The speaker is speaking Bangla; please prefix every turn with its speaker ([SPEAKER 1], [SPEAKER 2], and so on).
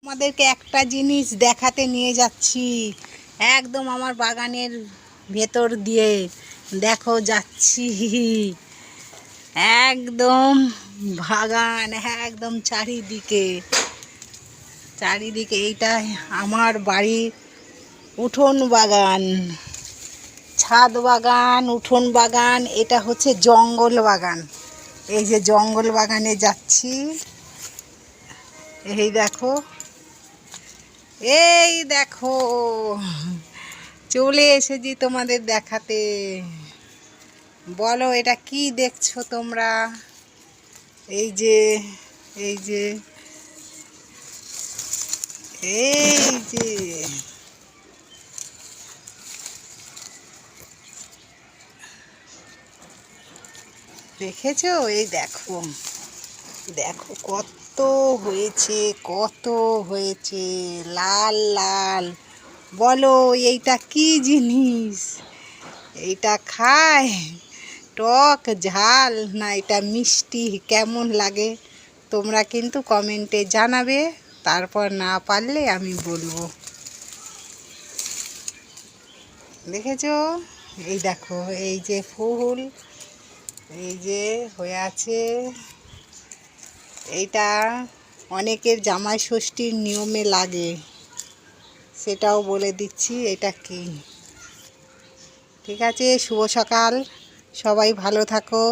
[SPEAKER 1] আমাদেরকে একটা জিনিস দেখাতে নিয়ে যাচ্ছি, একদম আমার বাগানের ভেতর দিয়ে। দেখো যাচ্ছি, একদম বাগান, একদম চারিদিকে চারিদিকে। এইটা আমার বাড়ির উঠোন বাগান, ছাদ বাগান, উঠোন বাগান। এটা হচ্ছে জঙ্গল বাগান। এই যে জঙ্গল বাগানে যাচ্ছি, এই দেখো, এই দেখো, চলে এসেছি তোমাদের দেখাতে। বলো এটা কি দেখছো তোমরা? এই যে, এই যে, এই যে, দেখেছো? এই দেখো, দেখো কত হয়েছে, কত হয়েছে, লাল লাল। বলো এইটা কি জিনিস? এইটা খায়, টক ঝাল না এটা মিষ্টি? কেমন লাগে তোমরা কিন্তু কমেন্টে জানাবে, তারপর না পারলে আমি বলবো। দেখেছো? এই দেখো, এই যে ফুল, এই যে হয়ে আছে। এইটা অনেকের জামাই ষষ্ঠীর নিয়মে লাগে, সেটাও বলে দিচ্ছি এটা কি। ঠিক আছে, শুভ সকাল, সবাই ভালো থাকো।